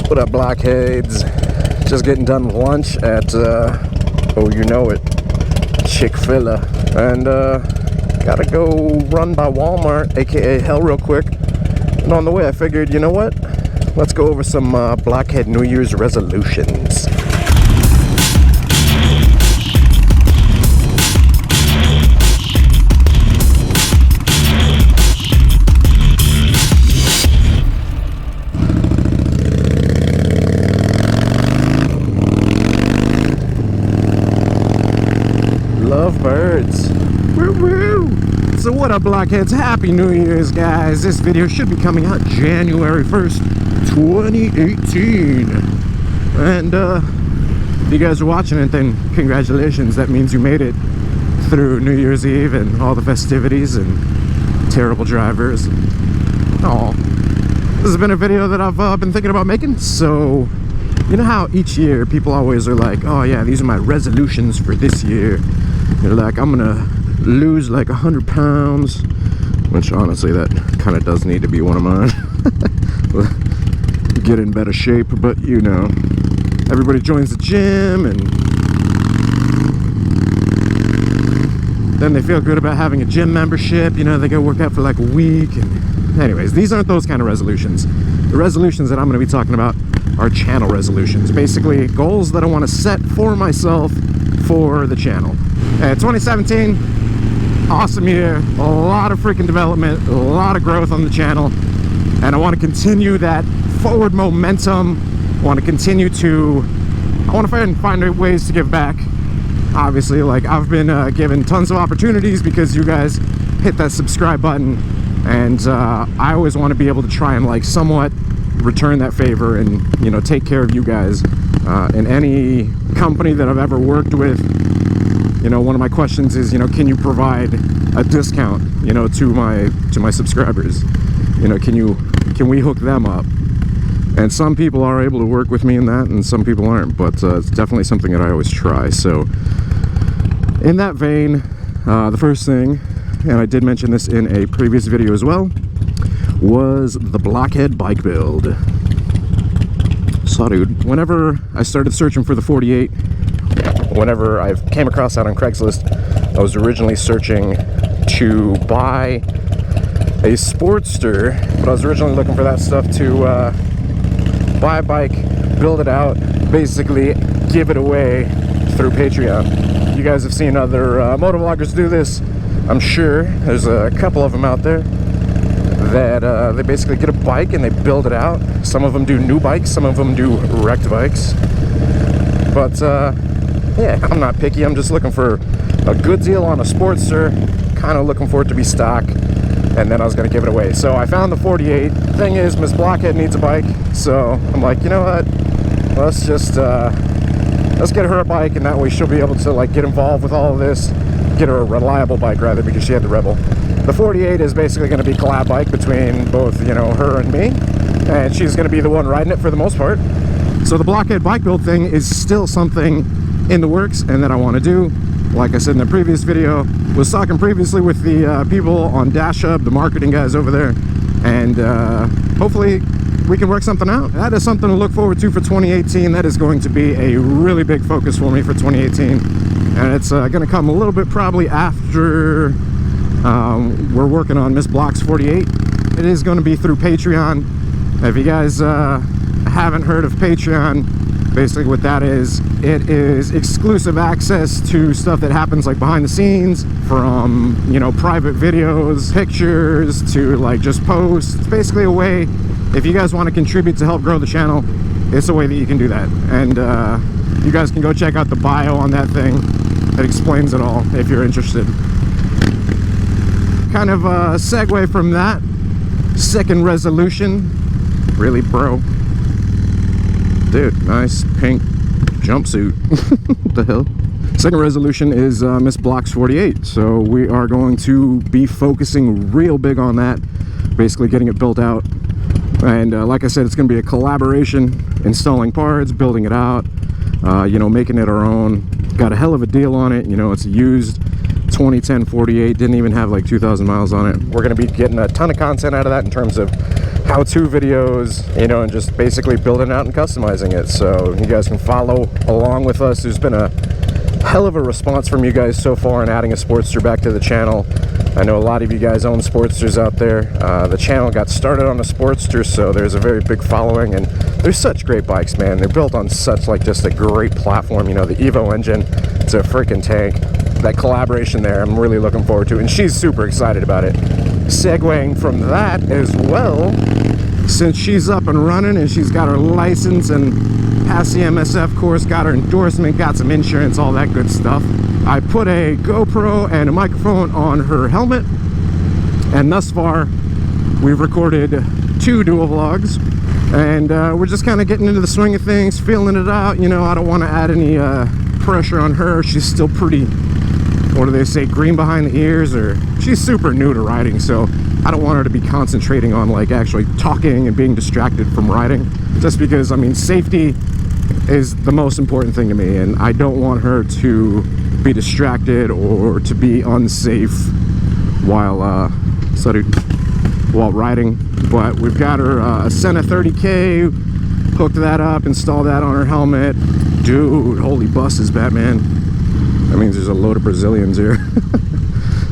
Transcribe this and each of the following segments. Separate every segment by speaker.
Speaker 1: What up, Blockheads? Just getting done with lunch at, oh, you know it, Chick-fil-A. And, gotta go run by Walmart, aka Hell, real quick. And on the way, I figured, you know what? Let's go over some Blockhead New Year's resolutions. Lovebirds. Woo woo! So what up, Blockheads? Happy New Year's, guys. This video should be coming out January 1st, 2018. And if you guys are watching it, then congratulations. That means you made it through New Year's Eve and all the festivities and terrible drivers. Oh, this has been a video that I've been thinking about making. So you know how each year people always are like, oh yeah, these are my resolutions for this year. They're like, I'm gonna lose like 100 pounds, which honestly that kind of does need to be one of mine. Get in better shape, but you know, everybody joins the gym and then they feel good about having a gym membership. You know, they go work out for like a week. And anyways, these aren't those kind of resolutions. The resolutions that I'm going to be talking about are channel resolutions, basically goals that I want to set for myself for the channel. 2017, awesome year, a lot of freaking development, a lot of growth on the channel, and I want to continue that forward momentum. I want to find ways to give back. Obviously, like, I've been given tons of opportunities because you guys hit that subscribe button, and I always want to be able to try and like somewhat return that favor and, you know, take care of you guys. In any company that I've ever worked with, you know, one of my questions is, you know, can you provide a discount, you know, to my subscribers? You know, can we hook them up? And some people are able to work with me in that, and some people aren't, but it's definitely something that I always try. So in that vein, the first thing, and I did mention this in a previous video as well, was the Blockhead bike build. So dude, whenever I started searching for the 48, whenever I came across that on Craigslist, I was originally searching to buy a Sportster, but I was originally looking for that stuff to buy a bike, build it out, basically give it away through Patreon. You guys have seen other motovloggers do this, I'm sure. There's a couple of them out there that they basically get a bike and they build it out. Some of them do new bikes, some of them do wrecked bikes. But yeah, I'm not picky. I'm just looking for a good deal on a Sportster, kind of looking for it to be stock, and then I was going to give it away. So I found the 48. Thing is, Miss Blockhead needs a bike, so I'm like, you know what, let's just let's get her a bike, and that way she'll be able to like get involved with all of this, get her a reliable bike rather, because she had the Rebel. The 48 is basically going to be a collab bike between both, you know, her and me, and she's going to be the one riding it for the most part. So the Blockhead bike build thing is still something in the works and that I want to do. Like I said in the previous video, was talking previously with the people on Dash Hub, the marketing guys over there, and hopefully we can work something out. That is something to look forward to for 2018. That is going to be a really big focus for me for 2018, and it's going to come a little bit probably after we're working on Miss Block's 48. It is going to be through Patreon. If you guys haven't heard of Patreon, basically what that is, it is exclusive access to stuff that happens like behind the scenes, from, you know, private videos, pictures, to like just posts. It's basically a way, if you guys want to contribute to help grow the channel, it's a way that you can do that. And you guys can go check out the bio on that thing. It explains it all if you're interested. Kind of a segue from that, second resolution, really, bro, dude, nice pink jumpsuit. What the hell? Second resolution is Miss Block's 48. So we are going to be focusing real big on that, basically getting it built out. And like I said, it's going to be a collaboration, installing parts, building it out, you know, making it our own. Got a hell of a deal on it. You know, it's used 2010 48, didn't even have like 2,000 miles on it. We're going to be getting a ton of content out of that in terms of how-to videos, you know, and just basically building out and customizing it. So you guys can follow along with us. There's been a hell of a response from you guys so far in adding a Sportster back to the channel. I know a lot of you guys own Sportsters out there. The channel got started on a Sportster, so there's a very big following, and they're such great bikes, man. They're built on such like just a great platform. You know, the Evo engine, it's a freaking tank. That collaboration there, I'm really looking forward to, and she's super excited about it. Segueing from that as well, since she's up and running and she's got her license and passed the MSF course, got her endorsement, got some insurance, all that good stuff, I put a GoPro and a microphone on her helmet, and thus far we've recorded 2 dual vlogs, and we're just kind of getting into the swing of things, feeling it out. You know, I don't want to add any pressure on her. She's still pretty, what do they say, green behind the ears, or she's super new to riding, so I don't want her to be concentrating on like actually talking and being distracted from riding, just because, I mean, safety is the most important thing to me, and I don't want her to be distracted or to be unsafe while riding. But we've got her a Senna 30K, hooked that up, installed that on her helmet. Dude, holy buses, Batman. That means there's a load of Brazilians here.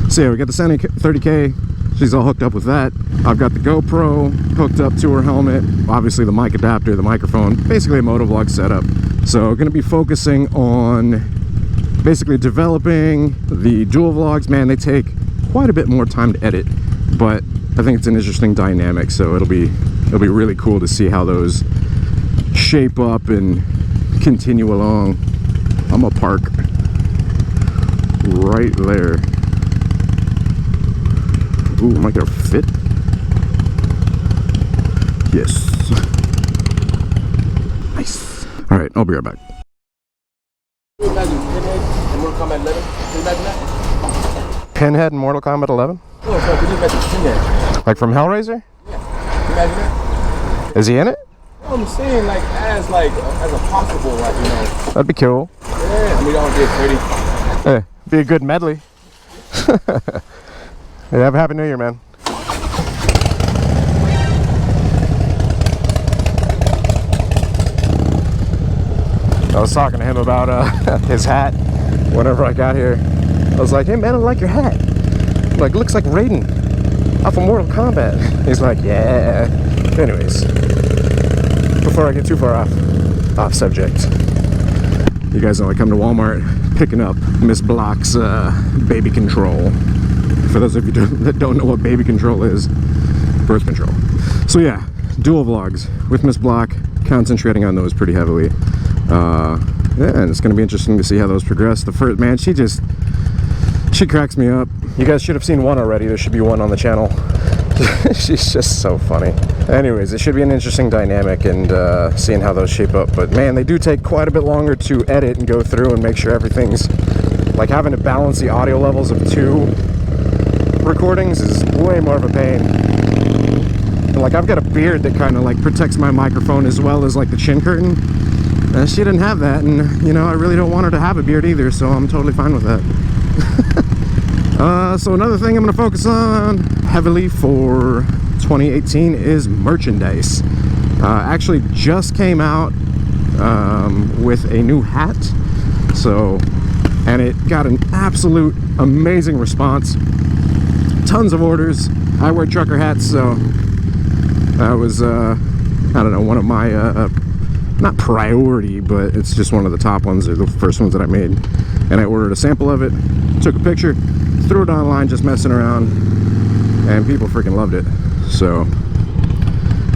Speaker 1: So yeah, we got the Senna 30K. She's all hooked up with that. I've got the GoPro hooked up to her helmet. Obviously the mic adapter, the microphone, basically a motovlog setup. So gonna be focusing on basically developing the dual vlogs. Man, they take quite a bit more time to edit, but I think it's an interesting dynamic. So it'll be really cool to see how those shape up and continue along. I'm gonna park right there. Ooh, am I gonna fit? Yes. Nice. All right, I'll be right back.
Speaker 2: Can you imagine Pinhead in Mortal Kombat 11? Can you imagine that?
Speaker 1: Pinhead in Mortal Kombat 11?
Speaker 2: Oh, so can you imagine Pinhead?
Speaker 1: Like from Hellraiser?
Speaker 2: Yeah. Can you imagine that?
Speaker 1: Is he in it?
Speaker 2: No, I'm saying like as a possible, like, you know.
Speaker 1: That'd be cool.
Speaker 2: Yeah, I mean, that would be pretty.
Speaker 1: Hey, be a good medley. Hey, have a happy new year, man. I was talking to him about his hat whenever I got here. I was like, hey man, I like your hat. Like, looks like Raiden off of Mortal Kombat. He's like, yeah. Anyways, before I get too far off subject, you guys know I come to Walmart picking up Miss Block's baby control. For those of you that don't know what baby control is, birth control. So yeah, dual vlogs with Miss Block, concentrating on those pretty heavily. Yeah, and it's gonna be interesting to see how those progress. The first, man, she cracks me up. You guys should have seen one already. There should be one on the channel. She's just so funny. Anyways, it should be an interesting dynamic, and seeing how those shape up. But man, they do take quite a bit longer to edit and go through and make sure everything's, like, having to balance the audio levels of 2 recordings is way more of a pain. And, like, I've got a beard that kind of like protects my microphone as well as like the chin curtain. She didn't have that, and you know, I really don't want her to have a beard either, so I'm totally fine with that. So another thing I'm going to focus on heavily for 2018 is merchandise. Actually just came out with a new hat, so, and it got an absolute amazing response. Tons of orders. I wear trucker hats, so that was I don't know, one of my not priority, but it's just one of the top ones, or the first ones that I made. And I ordered a sample of it, took a picture, threw it online, just messing around, and people freaking loved it. So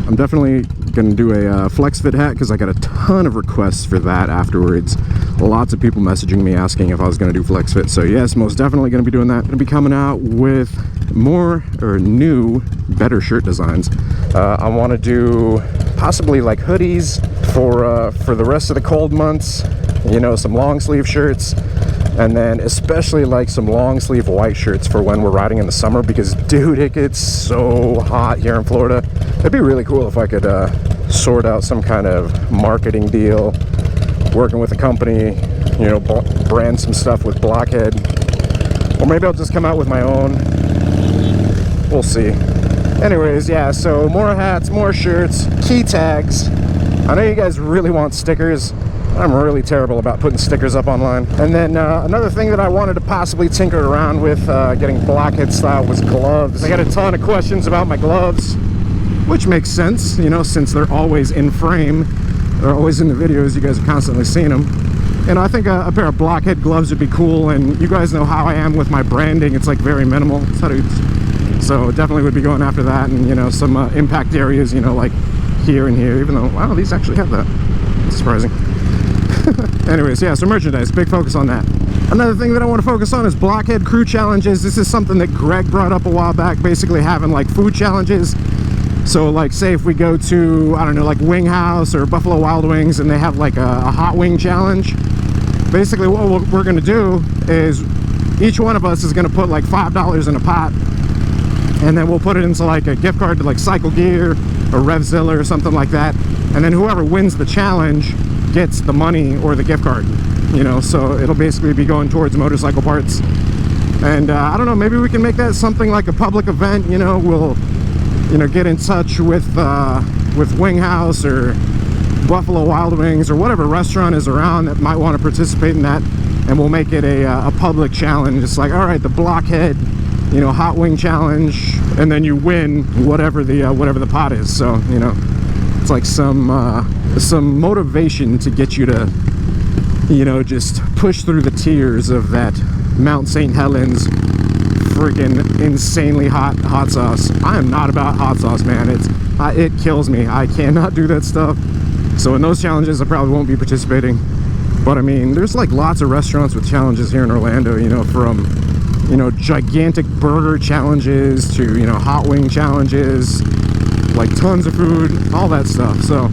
Speaker 1: I'm definitely gonna do a flex fit hat, because I got a ton of requests for that afterwards. Lots of people messaging me asking if I was gonna do flex fit. So yes, most definitely gonna be doing that. Gonna be coming out with more, or new, better shirt designs. I want to do possibly like hoodies for the rest of the cold months, you know, some long sleeve shirts, and then especially like some long sleeve white shirts for when we're riding in the summer, because dude, it gets so hot here in Florida. It'd be really cool if I could sort out some kind of marketing deal, working with a company, you know, brand some stuff with Blockhead, or maybe I'll just come out with my own. We'll see. Anyways, yeah, so more hats, more shirts, key tags. I know you guys really want stickers. I'm really terrible about putting stickers up online. And then another thing that I wanted to possibly tinker around with getting Blockhead style was gloves. I got a ton of questions about my gloves, which makes sense, you know, since they're always in frame. They're always in the videos. You guys are constantly seeing them. And I think a pair of Blockhead gloves would be cool. And you guys know how I am with my branding. It's like very minimal. So definitely would be going after that. And, you know, some impact areas, you know, like here and here. Even though, wow, these actually have that. It's surprising. Anyways, yeah, so merchandise, big focus on that. Another thing that I want to focus on is Blockhead Crew Challenges. This is something that Greg brought up a while back, basically having like food challenges. So like, say if we go to, I don't know, like Wing House or Buffalo Wild Wings, and they have like a hot wing challenge. Basically what we're going to do is each one of us is going to put like $5 in a pot, and then we'll put it into like a gift card to like Cycle Gear or Revzilla or something like that. And then whoever wins the challenge gets the money or the gift card, you know, so it'll basically be going towards motorcycle parts. And I don't know, maybe we can make that something like a public event, you know. We'll, you know, get in touch with Wing House or Buffalo Wild Wings or whatever restaurant is around that might want to participate in that, and we'll make it a public challenge. It's like, all right, the Blockhead, you know, hot wing challenge, and then you win whatever the pot is. So, you know, it's like some motivation to get you to, you know, just push through the tears of that Mount St. Helens freaking insanely hot sauce. I am not about hot sauce, man. It kills me. I cannot do that stuff. So in those challenges I probably won't be participating. But I mean, there's like lots of restaurants with challenges here in Orlando, you know, from, you know, gigantic burger challenges to, you know, hot wing challenges, like tons of food, all that stuff. So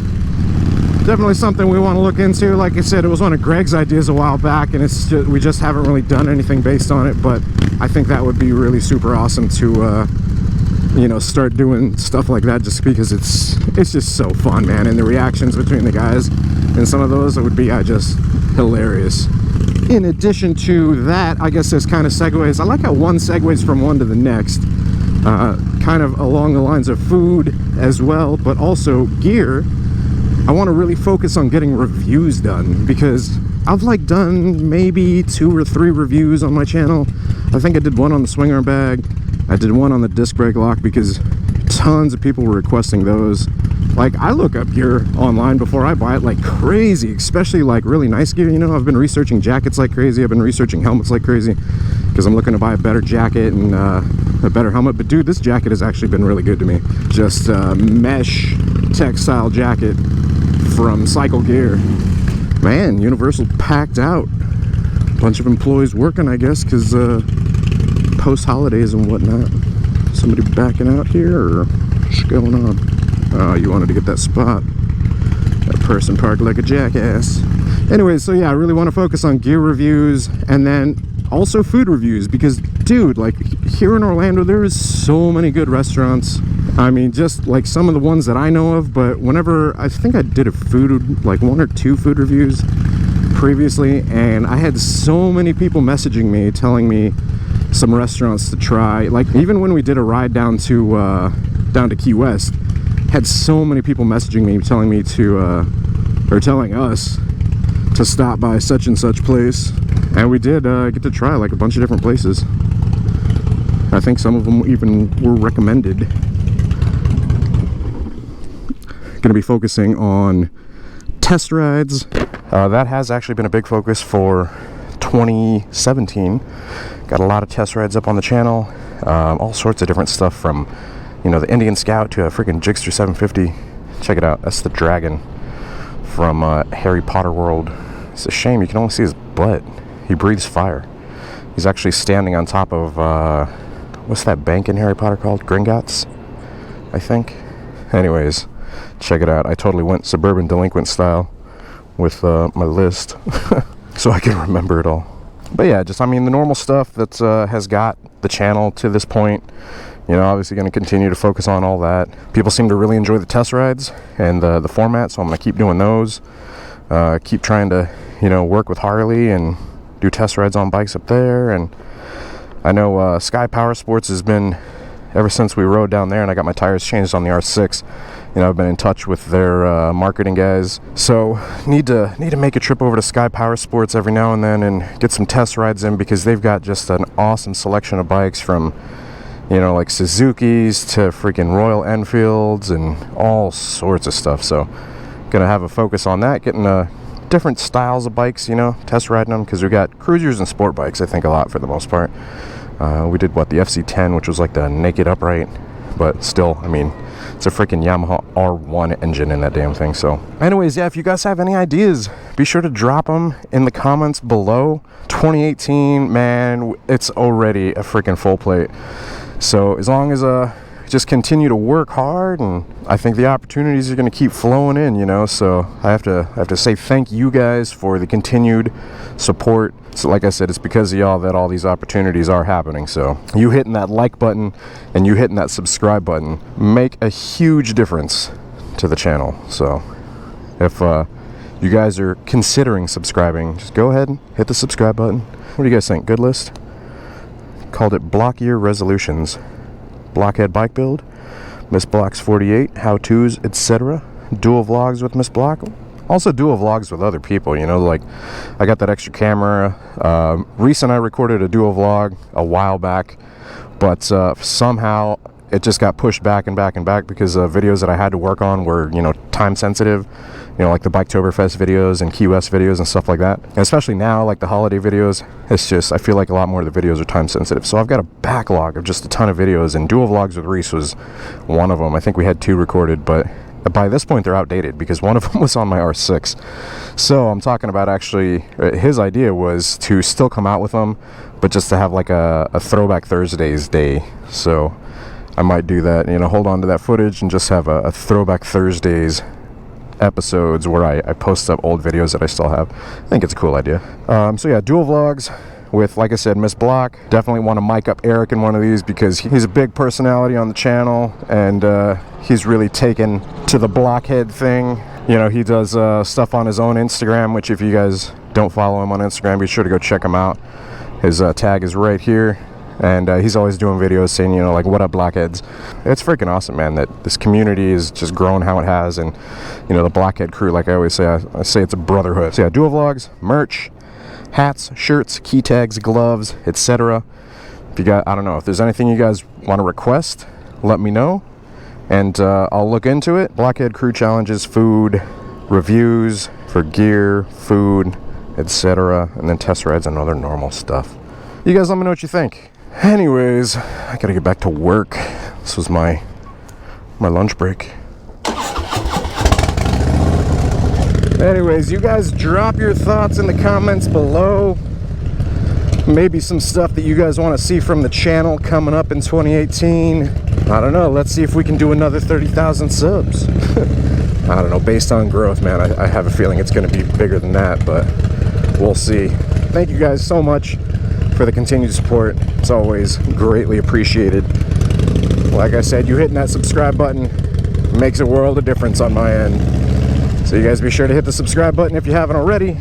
Speaker 1: definitely something we want to look into. Like I said, it was one of Greg's ideas a while back, and it's just, we just haven't really done anything based on it. But I think that would be really super awesome to you know, start doing stuff like that, just because it's just so fun, man. And the reactions between the guys and some of those, it would be just hilarious. In addition to that, I guess there's kind of segues. I like how one segues from one to the next, kind of along the lines of food as well, but also gear. I want to really focus on getting reviews done, because I've like done maybe 2 or 3 reviews on my channel. I think I did one on the swing arm bag. I did one on the disc brake lock because tons of people were requesting those. Like, I look up gear online before I buy it like crazy, especially like really nice gear. You know, I've been researching jackets like crazy. I've been researching helmets like crazy because I'm looking to buy a better jacket and a better helmet. But dude, this jacket has actually been really good to me. Just mesh textile jacket from Cycle Gear. Man, Universal packed out. Bunch of employees working, I guess, because post-holidays and whatnot. Somebody backing out here, or what's going on? Oh, you wanted to get that spot. That person parked like a jackass. Anyways, so yeah, I really want to focus on gear reviews and then also food reviews, because dude, like here in Orlando there is so many good restaurants. I mean, just like some of the ones that I know of, but whenever, I think I did a food, like 1 or 2 food reviews previously, and I had so many people messaging me telling me some restaurants to try. Like even when we did a ride down to Key West, had so many people messaging me telling me to or telling us to stop by such and such place, and we did get to try like a bunch of different places. I think some of them even were recommended. Going to be focusing on test rides. That has actually been a big focus for 2017. Got a lot of test rides up on the channel, all sorts of different stuff, from, you know, the Indian Scout to a freaking Jigster 750. Check it out, that's the dragon from Harry Potter World. It's a shame you can only see his butt. He breathes fire. He's actually standing on top of what's that bank in Harry Potter called? Gringotts, I think. Anyways, check it out. I totally went suburban delinquent style with my list so I can remember it all. But yeah, just, I mean, the normal stuff that has got the channel to this point. You know, obviously going to continue to focus on all that. People seem to really enjoy the test rides and the format, so I'm going to keep doing those. Keep trying to, you know, work with Harley and do test rides on bikes up there. And I know Sky Power Sports has been ever since we rode down there and I got my tires changed on the R6. You know, I've been in touch with their marketing guys, so need to make a trip over to Sky Power Sports every now and then and get some test rides in, because they've got just an awesome selection of bikes, from, you know, like Suzuki's to freaking Royal Enfields and all sorts of stuff. So gonna have a focus on that, getting different styles of bikes, you know, test riding them, because we got cruisers and sport bikes, I think, a lot for the most part. We did, what, the FC10, which was like the naked upright, but still, I mean, it's a freaking Yamaha R1 engine in that damn thing. So anyways, yeah, if you guys have any ideas, be sure to drop them in the comments below. 2018, man, it's already a freaking full plate. So as long as just continue to work hard, and I think the opportunities are going to keep flowing in, you know. So I have to say thank you guys for the continued support. So like I said, it's because of y'all that all these opportunities are happening. So you hitting that like button and you hitting that subscribe button make a huge difference to the channel. So if you guys are considering subscribing, just go ahead and hit the subscribe button. What do you guys think? Good list? Called it Blockyear Resolutions. Blockhead bike build, Miss Block's 48, how-tos, etc. Dual vlogs with Miss Block. Also dual vlogs with other people, you know, like I got that extra camera. Reese and I recorded a dual vlog a while back, but somehow it just got pushed back and back and back, because videos that I had to work on were, you know, time sensitive, you know, like the Biketoberfest videos and Key West videos and stuff like that. And especially now, like the holiday videos, it's just, I feel like a lot more of the videos are time sensitive. So I've got a backlog of just a ton of videos, and dual vlogs with Reese was one of them. I think we had 2 recorded, but by this point they're outdated, because one of them was on my R6. So I'm talking about, actually, his idea was to still come out with them, but just to have like a Throwback Thursdays day. So I might do that, you know, hold on to that footage and just have a Throwback Thursdays episodes where I post up old videos that I still have. I think it's a cool idea. So yeah, dual vlogs with, like I said, Miss Block. Definitely want to mic up Eric in one of these, because he's a big personality on the channel, and he's really taken to the Blockhead thing. You know, he does stuff on his own Instagram, which if you guys don't follow him on Instagram, be sure to go check him out. His tag is right here. And he's always doing videos saying, you know, like, what up, Blockheads. It's freaking awesome, man, that this community is just growing how it has. And, you know, the Blockhead crew, like I always say, I say it's a brotherhood. So yeah, dual vlogs, merch, hats, shirts, key tags, gloves, etc. If you got, I don't know, if there's anything you guys want to request, let me know, and I'll look into it. Blockhead Crew Challenges, food, reviews for gear, food, etc. And then test rides and other normal stuff. You guys let me know what you think. Anyways, I gotta get back to work. This was my lunch break. Anyways, you guys drop your thoughts in the comments below. Maybe some stuff that you guys want to see from the channel coming up in 2018. I don't know, let's see if we can do another 30,000 subs. I don't know, based on growth, man, I have a feeling it's gonna be bigger than that, but we'll see. Thank you guys so much for the continued support. It's always greatly appreciated. Like I said, you hitting that subscribe button makes a world of difference on my end. So you guys be sure to hit the subscribe button if you haven't already.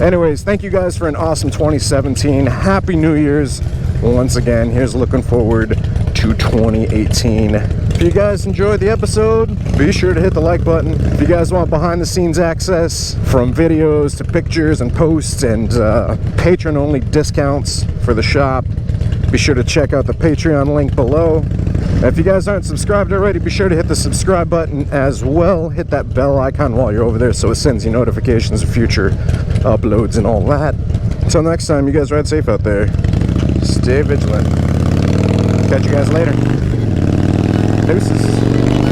Speaker 1: Anyways, thank you guys for an awesome 2017. Happy New Year's once again. Here's looking forward to 2018. If you guys enjoyed the episode, be sure to hit the like button. If you guys want behind the scenes access, from videos to pictures and posts and patron only discounts for the shop, be sure to check out the Patreon link below. And if you guys aren't subscribed already, be sure to hit the subscribe button as well. Hit that bell icon while you're over there so it sends you notifications of future uploads and all that. Until next time, you guys ride safe out there. Stay vigilant. Catch you guys later. Deuces.